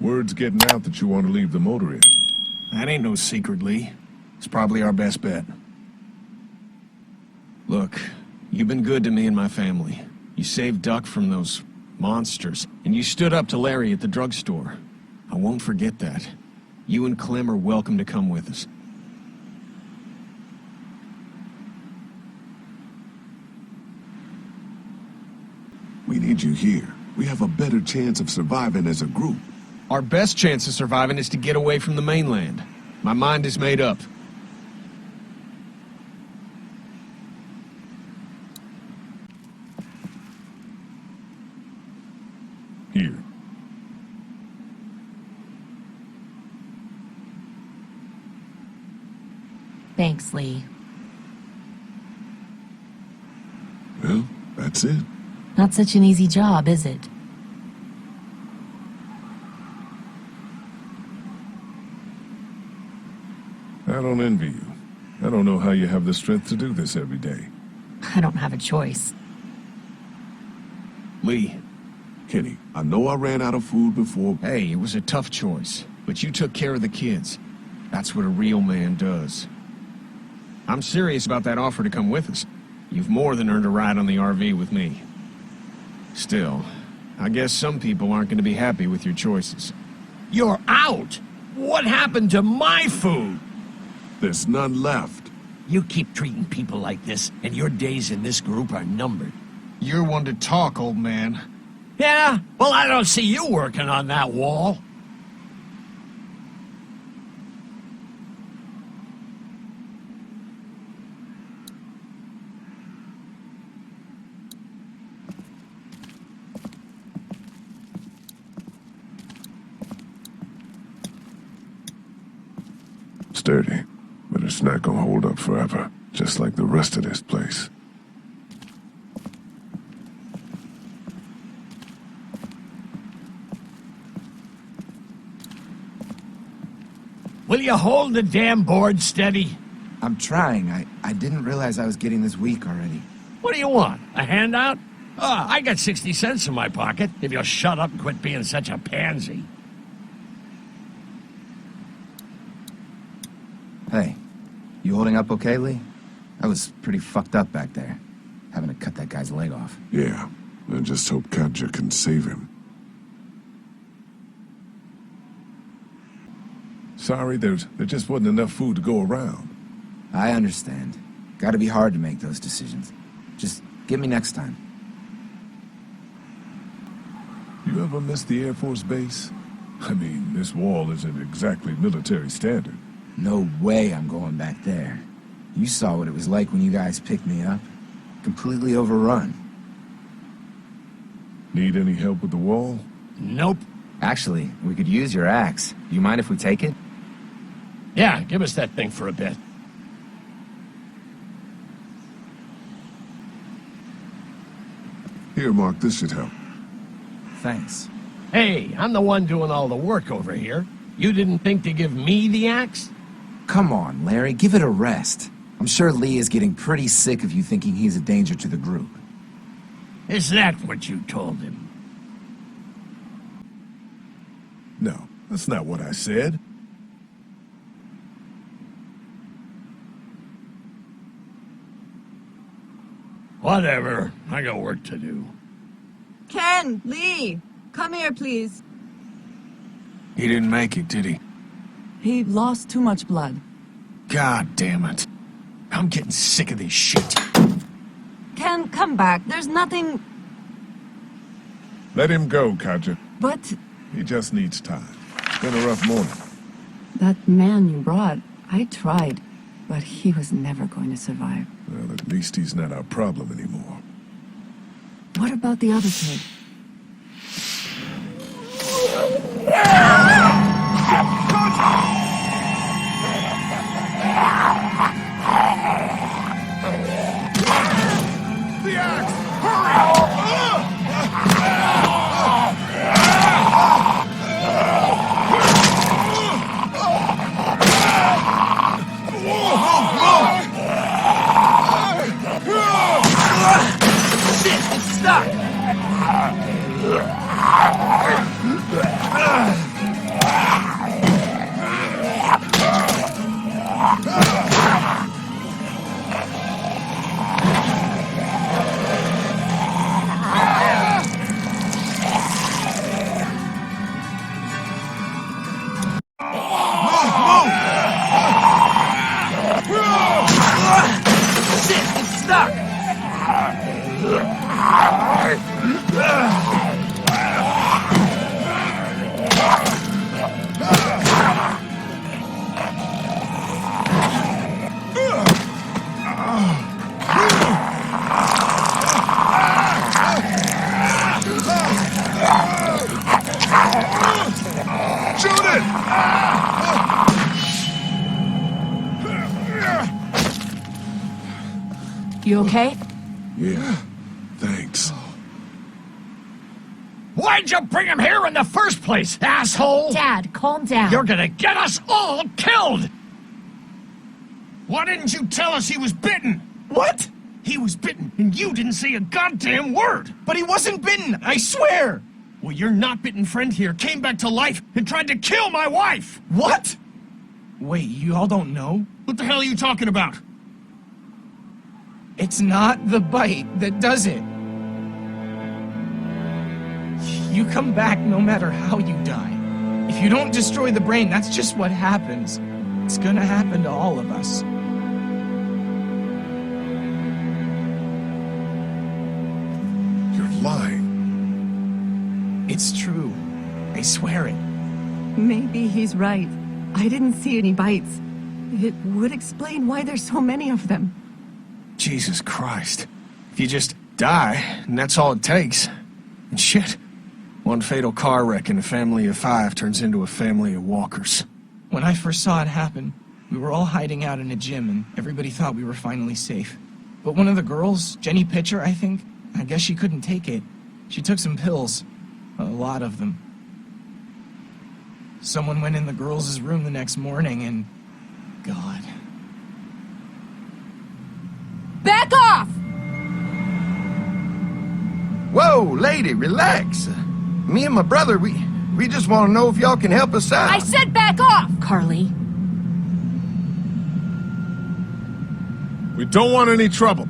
Word's getting out that you want to leave the motor inn. That ain't no secret, Lee. It's probably our best bet. Look, you've been good to me and my family. You saved Duck from those monsters, and you stood up to Larry at the drugstore. I won't forget that. You and Clem are welcome to come with us. We need you here. We have a better chance of surviving as a group. Our best chance of surviving is to get away from the mainland. My mind is made up. Here. Thanks, Lee. Well, that's it. Not such an easy job, is it? I don't envy you. I don't know how you have the strength to do this every day. I don't have a choice. Lee. Kenny, I know I ran out of food before. Hey, it was a tough choice, but you took care of the kids. That's what a real man does. I'm serious about that offer to come with us. You've more than earned a ride on the RV with me. Still, I guess some people aren't going to be happy with your choices. You're out! What happened to my food? There's none left. You keep treating people like this, and your days in this group are numbered. You're one to talk, old man. Yeah? Well, I don't see you working on that wall. Sturdy, but it's not gonna hold up forever, just like the rest of this place. Will you hold the damn board steady? I'm trying. I didn't realize I was getting this weak already. What do you want? A handout? I got 60 cents in my pocket, if you'll shut up and quit being such a pansy. Hey, you holding up okay, Lee? I was pretty fucked up back there, having to cut that guy's leg off. Yeah, I just hope Katjaa can save him. Sorry, there just wasn't enough food to go around. I understand. Gotta be hard to make those decisions. Just get me next time. You ever miss the Air Force Base? I mean, this wall isn't exactly military standard. No way I'm going back there. You saw what it was like when you guys picked me up. Completely overrun. Need any help with the wall? Nope. Actually, we could use your axe. Do you mind if we take it? Yeah, give us that thing for a bit. Here, Mark, this should help. Thanks. Hey, I'm the one doing all the work over here. You didn't think to give me the axe? Come on, Larry, give it a rest. I'm sure Lee is getting pretty sick of you thinking he's a danger to the group. Is that what you told him? No, that's not what I said. Whatever. I got work to do. Ken, Lee, come here, please. He didn't make it, did he? He lost too much blood. God damn it. I'm getting sick of this shit. Ken, come back. There's nothing... Let him go, Katjaa. But He just needs time. It's been a rough morning. that man you brought, I tried, but he was never going to survive. Well, at least he's not our problem anymore. What about the other kid? The axe! Hurry! Shit, it's stuck! Shoot it! You okay? Yeah, thanks. Why'd you bring him here in the first place, asshole? Dad, calm down. You're gonna get us all killed! Why didn't you tell us he was bitten? What? He was bitten, and you didn't say a goddamn word! But he wasn't bitten, I swear! Well, your not-bitten friend here came back to life and tried to kill my wife! What? Wait, you all don't know? What the hell are you talking about? It's not the bite that does it. You come back no matter how you die. If you don't destroy the brain, that's just what happens. It's gonna happen to all of us. You're lying. It's true. I swear it. Maybe he's right. I didn't see any bites. It would explain why there's so many of them. Jesus Christ. If you just die, and that's all it takes. And shit, one fatal car wreck in a family of 5 turns into a family of walkers. When I first saw it happen, we were all hiding out in a gym and everybody thought we were finally safe. But one of the girls, Jenny Pitcher, I think, I guess she couldn't take it. She took some pills. A lot of them. Someone went in the girls' room the next morning and... God. Back off! Whoa, lady, relax. Me and my brother, we just want to know if y'all can help us out. I said back off! Carly. We don't want any trouble.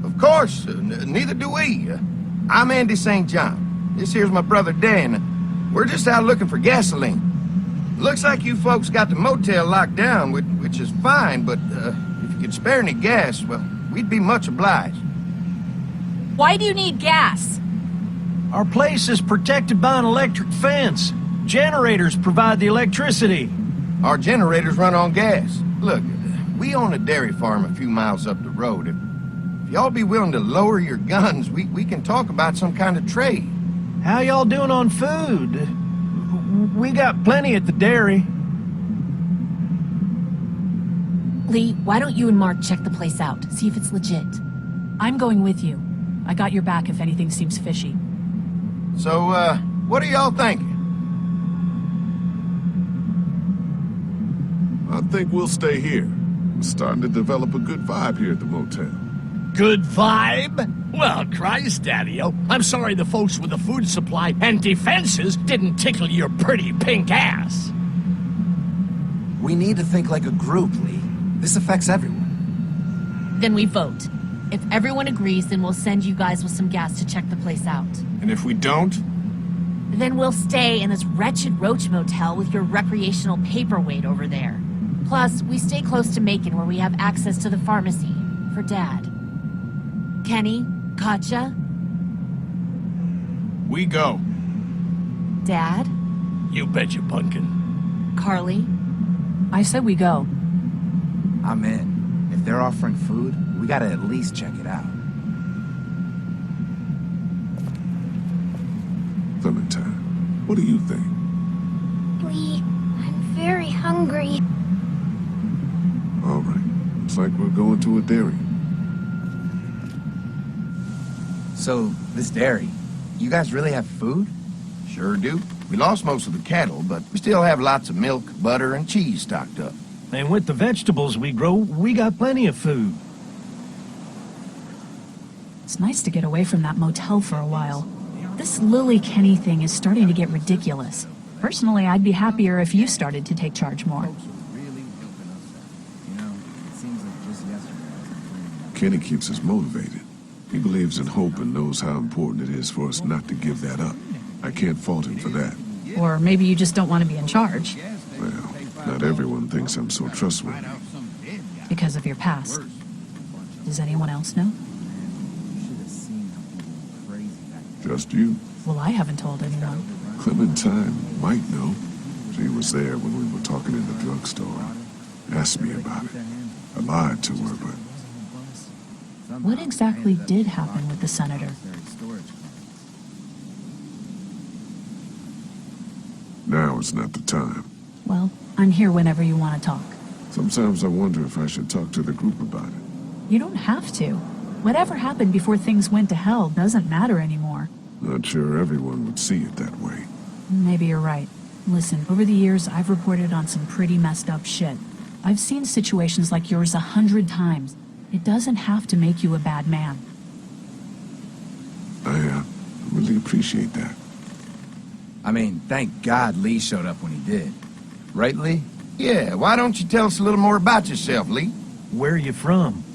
Of course, neither do we. I'm Andy St. John. This here's my brother Dan. We're just out looking for gasoline. Looks like you folks got the motel locked down, which is fine, but if you could spare any gas, well, we'd be much obliged. Why do you need gas? Our place is protected by an electric fence. Generators provide the electricity. Our generators run on gas. Look, we own a dairy farm a few miles up the road. If y'all be willing to lower your guns, we can talk about some kind of trade. How y'all doing on food? We got plenty at the dairy. Lee, why don't you and Mark check the place out? See if it's legit. I'm going with you. I got your back if anything seems fishy. So, what are y'all thinking? I think we'll stay here. We're starting to develop a good vibe here at the motel. Good vibe? Well, Christ, Daddy-o, I'm sorry the folks with the food supply and defenses didn't tickle your pretty pink ass. We need to think like a group, Lee. This affects everyone. Then we vote. If everyone agrees, then we'll send you guys with some gas to check the place out. And if we don't? Then we'll stay in this wretched roach motel with your recreational paperweight over there. Plus, we stay close to Macon where we have access to the pharmacy. For Dad. Kenny? Katjaa? We go. Dad? You betcha, Pumpkin. Carly? I said we go. I'm in. If they're offering food, we gotta at least check it out. Clementine, what do you think? Lee, I'm very hungry. All right. Looks like we're going to a dairy. So, this dairy, you guys really have food? Sure do. We lost most of the cattle, but we still have lots of milk, butter, and cheese stocked up. And with the vegetables we grow, we got plenty of food. It's nice to get away from that motel for a while. This Lily Kenny thing is starting to get ridiculous. Personally, I'd be happier if you started to take charge more. Kenny keeps us motivated. He believes in hope and knows how important it is for us not to give that up. I can't fault him for that. Or maybe you just don't want to be in charge. Well, not everyone thinks I'm so trustworthy. Because of your past. Does anyone else know? Just you. Well, I haven't told anyone. Clementine might know. She was there when we were talking in the drugstore. Asked me about it. I lied to her, but... What exactly did happen with the senator? Now is not the time. Well, I'm here whenever you want to talk. Sometimes I wonder if I should talk to the group about it. You don't have to. Whatever happened before things went to hell doesn't matter anymore. Not sure everyone would see it that way. Maybe you're right. Listen, over the years, I've reported on some pretty messed up shit. I've seen situations like yours 100 times. It doesn't have to make you a bad man. I really appreciate that. I mean, thank God Lee showed up when he did. Right, Lee? Yeah, why don't you tell us a little more about yourself, Lee? Where are you from?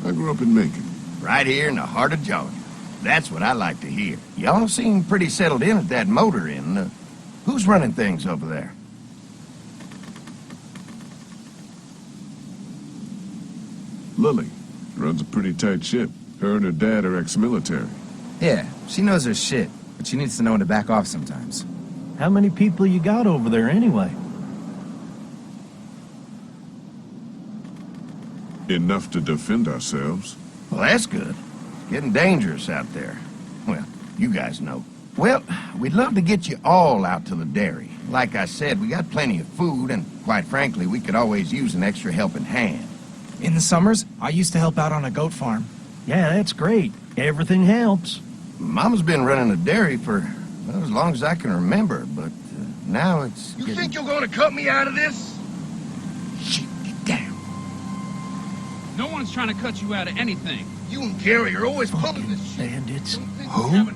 I grew up in Macon. Right here in the heart of Georgia. That's what I like to hear. Y'all seem pretty settled in at that motor inn. Who's running things over there? Lily runs a pretty tight ship. Her and her dad are ex-military. Yeah, she knows her shit, but she needs to know when to back off sometimes. How many people you got over there anyway? Enough to defend ourselves. Well, that's good. It's getting dangerous out there. Well, you guys know. Well, we'd love to get you all out to the dairy. Like I said, we got plenty of food, and quite frankly, we could always use an extra helping hand. In the summers, I used to help out on a goat farm. Yeah, that's great. Everything helps. Mama's been running a dairy for, well, as long as I can remember, but now it's You think you're gonna cut me out of this? Shit, get down. No one's trying to cut you out of anything. You and Gary are always pulling this shit. Bandits. Who?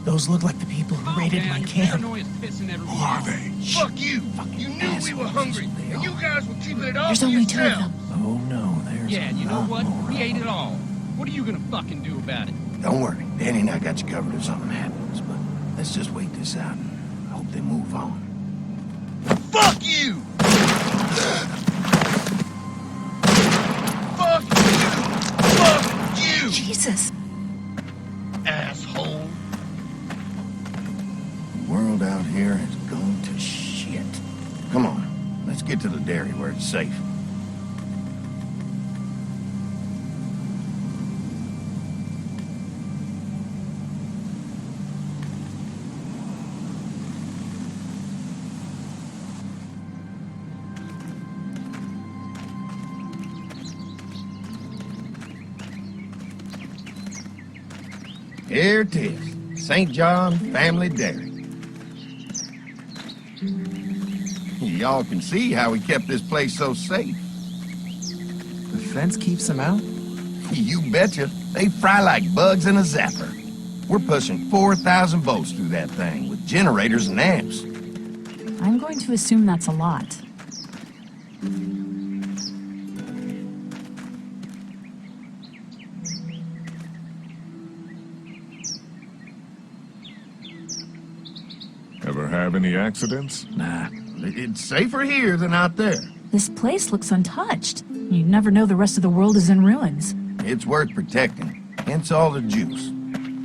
Those look like the people who raided my camp. Who are they? Fuck you! You knew we were hungry, and you guys were keeping it all There's to only 2 of yourself. them. Oh no, there's Yeah, and you know a lot what? more We of ate them. it all. What are you gonna fucking do about it? Don't worry, Danny and I got you covered if something happens, but let's just wait this out and hope they move on. Fuck you! Fuck you! Fuck you! Jesus. Asshole. The world out here has gone to shit. Come on, let's get to the dairy where it's safe. Here it is, St. John Family Dairy. Y'all can see how we kept this place so safe. The fence keeps them out? You betcha. They fry like bugs in a zapper. We're pushing 4,000 volts through that thing with generators and amps. I'm going to assume that's a lot. Ever have any accidents? Nah, it's safer here than out there. This place looks untouched. You never know the rest of the world is in ruins. It's worth protecting, hence all the juice.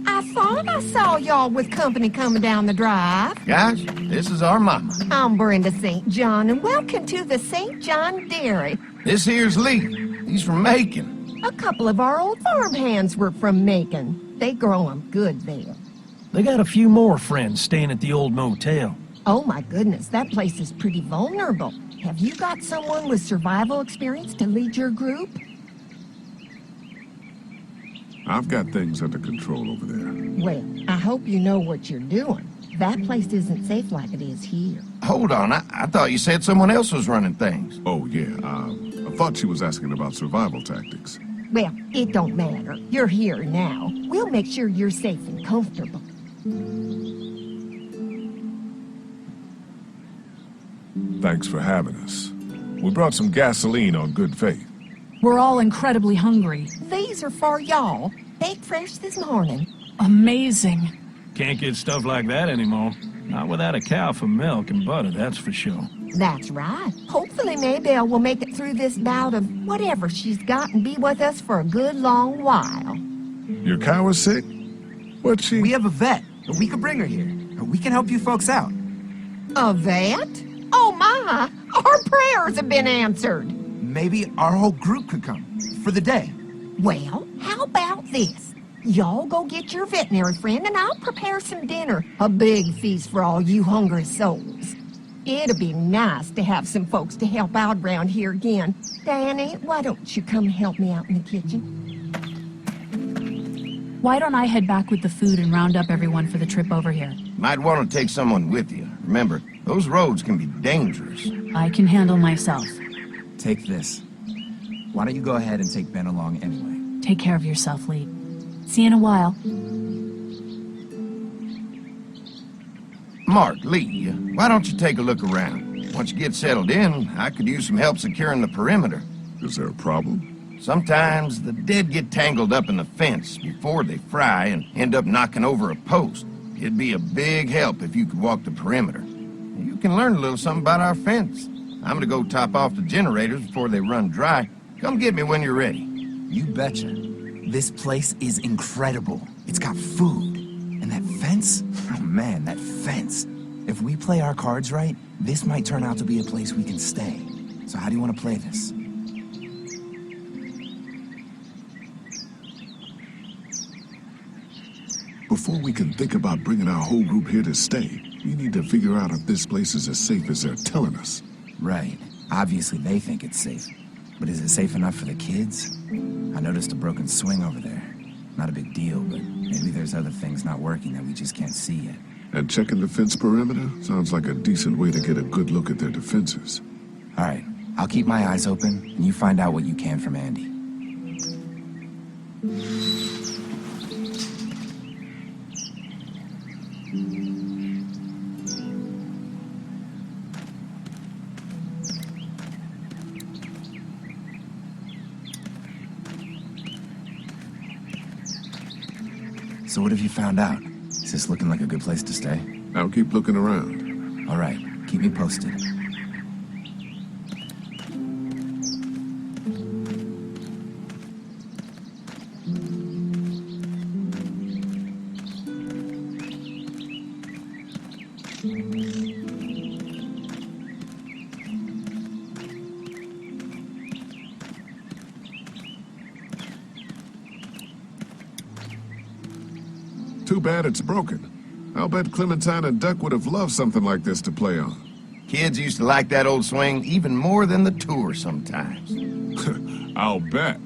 I thought I saw y'all with company coming down the drive. Guys, this is our mama. I'm Brenda St. John, and welcome to the St. John Dairy. This here's Lee. He's from Macon. A couple of our old farm hands were from Macon. They grow 'em good there. They got a few more friends staying at the old motel. Oh my goodness, that place is pretty vulnerable. Have you got someone with survival experience to lead your group? I've got things under control over there. Well, I hope you know what you're doing. That place isn't safe like it is here. Hold on, I thought you said someone else was running things. Oh, yeah, I thought she was asking about survival tactics. Well, it don't matter. You're here now. We'll make sure you're safe and comfortable. Thanks for having us. We brought some gasoline on good faith. We're all incredibly hungry. These are for y'all. Baked fresh this morning. Amazing. Can't get stuff like that anymore. Not without a cow for milk and butter, that's for sure. That's right. Hopefully Maybelle will make it through this bout of whatever she's got and be with us for a good long while. Your cow is sick? What's she? We have a vet. We could bring her here. We can help you folks out. A vet? Oh my! Our prayers have been answered. Maybe our whole group could come for the day. Well, how about this? Y'all go get your veterinary friend and I'll prepare some dinner. A big feast for all you hungry souls. It'll be nice to have some folks to help out around here again. Danny, why don't you come help me out in the kitchen? Why don't I head back with the food and round up everyone for the trip over here? Might want to take someone with you. Remember, those roads can be dangerous. I can handle myself. Take this. Why don't you go ahead and take Ben along anyway? Take care of yourself, Lee. See you in a while. Mark, Lee, why don't you take a look around? Once you get settled in, I could use some help securing the perimeter. Is there a problem? Sometimes the dead get tangled up in the fence before they fry and end up knocking over a post. It'd be a big help if you could walk the perimeter. You can learn a little something about our fence. I'm gonna go top off the generators before they run dry. Come get me when you're ready. You betcha. This place is incredible. It's got food. And that fence? Oh man, that fence. If we play our cards right, this might turn out to be a place we can stay. So how do you want to play this? Before we can think about bringing our whole group here to stay, we need to figure out if this place is as safe as they're telling us. Right. Obviously they think it's safe. But is it safe enough for the kids? I noticed a broken swing over there. Not a big deal, but maybe there's other things not working that we just can't see yet. And checking the fence perimeter sounds like a decent way to get a good look at their defenses. All right. I'll keep my eyes open, and you find out what you can from Andy. So what have you found out? Is this looking like a good place to stay? I'll keep looking around. All right, keep me posted. Too bad it's broken. I'll bet Clementine and Duck would have loved something like this to play on. Kids used to like that old swing even more than the tour sometimes. I'll bet.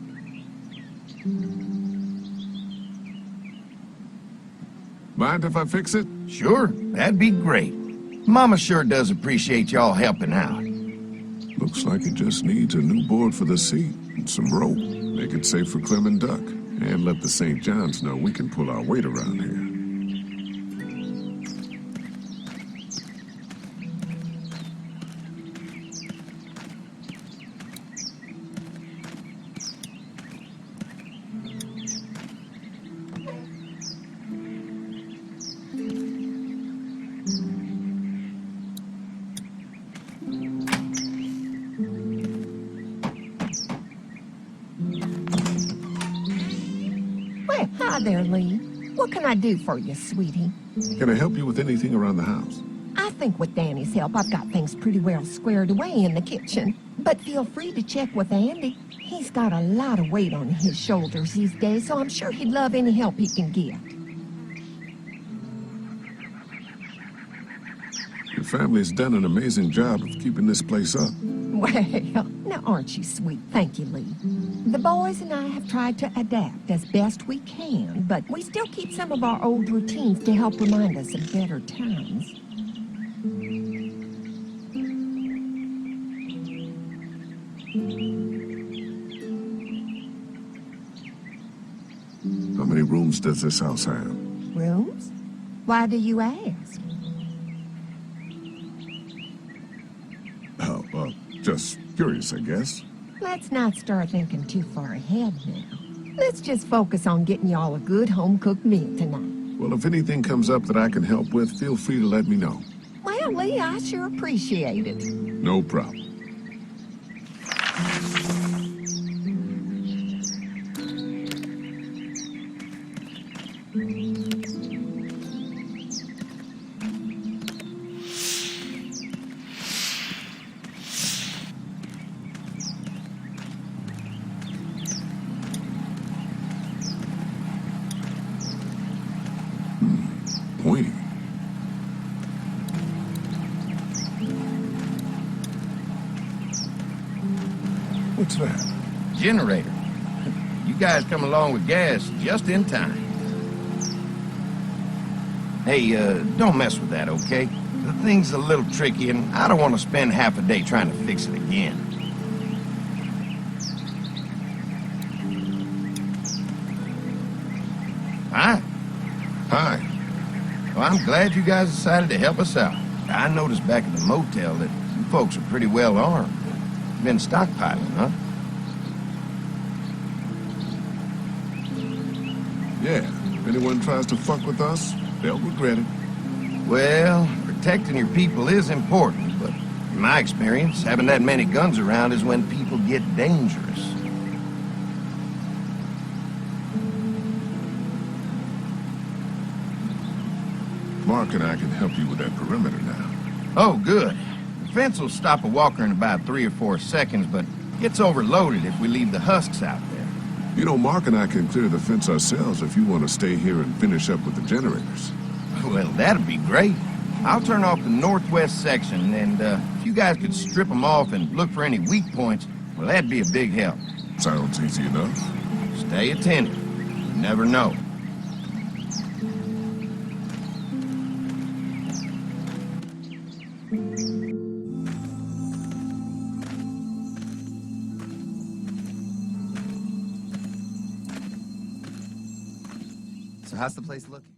Mind if I fix it? Sure, that'd be great. Mama sure does appreciate y'all helping out. Looks like it just needs a new board for the seat and some rope. Make it safe for Clem and Duck. And let the St. John's know we can pull our weight around here. Well, hi there, Lee. What can I do for you, sweetie? Can I help you with anything around the house? I think with Danny's help, I've got things pretty well squared away in the kitchen. But feel free to check with Andy. He's got a lot of weight on his shoulders these days, so I'm sure he'd love any help he can get. Your family's done an amazing job of keeping this place up. Well, now aren't you sweet? Thank you, Lee. The boys and I have tried to adapt as best we can, but we still keep some of our old routines to help remind us of better times. How many rooms does this house have? Rooms? Why do you ask? Oh, just curious, I guess. Let's not start thinking too far ahead now. Let's just focus on getting y'all a good home-cooked meal tonight. Well, if anything comes up that I can help with, feel free to let me know. Well, Lee, I sure appreciate it. No problem. Pointy. What's that? Generator. You guys come along with gas just in time. Hey, don't mess with that, okay? The thing's a little tricky, and I don't want to spend half a day trying to fix it again. Hi. Hi. Well, I'm glad you guys decided to help us out. I noticed back at the motel that you folks are pretty well armed. Been stockpiling, huh? Yeah, if anyone tries to fuck with us, they'll regret it. Well, protecting your people is important, but in my experience, having that many guns around is when people get dangerous. Mark and I can help you with that perimeter now. Oh, good. The fence will stop a walker in about 3 or 4 seconds, but gets overloaded if we leave the husks out there. You know, Mark and I can clear the fence ourselves if you want to stay here and finish up with the generators. Well, that'd be great. I'll turn off the northwest section, and if you guys could strip them off and look for any weak points, well, that'd be a big help. Sounds easy enough. Stay attentive. You never know. So how's the place looking?